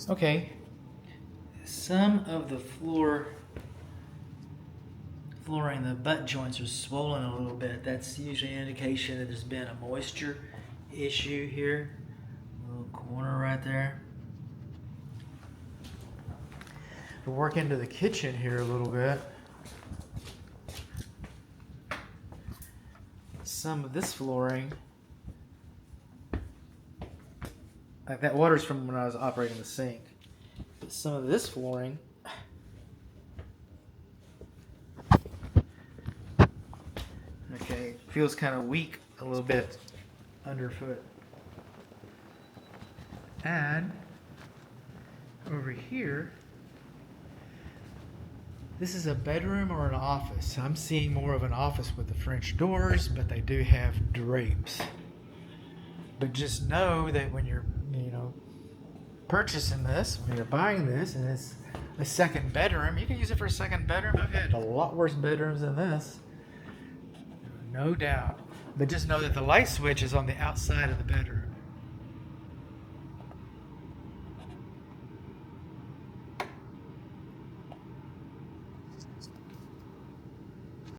Okay, some of the flooring, the butt joints are swollen a little bit. That's usually an indication that there's been a moisture issue here. A little corner right there. We'll work into the kitchen here a little bit. Some of this flooring, like that water's from when I was operating the sink, but some of this flooring feels kind of weak a little bit underfoot. And over here, this is a bedroom or an office. I'm seeing more of an office with the French doors, but they do have drapes. But just know that when you're, purchasing this, when you're buying this, and it's a second bedroom, you can use it for a second bedroom. I've had a lot worse bedrooms than this. No doubt. But just know that the light switch is on the outside of the bedroom.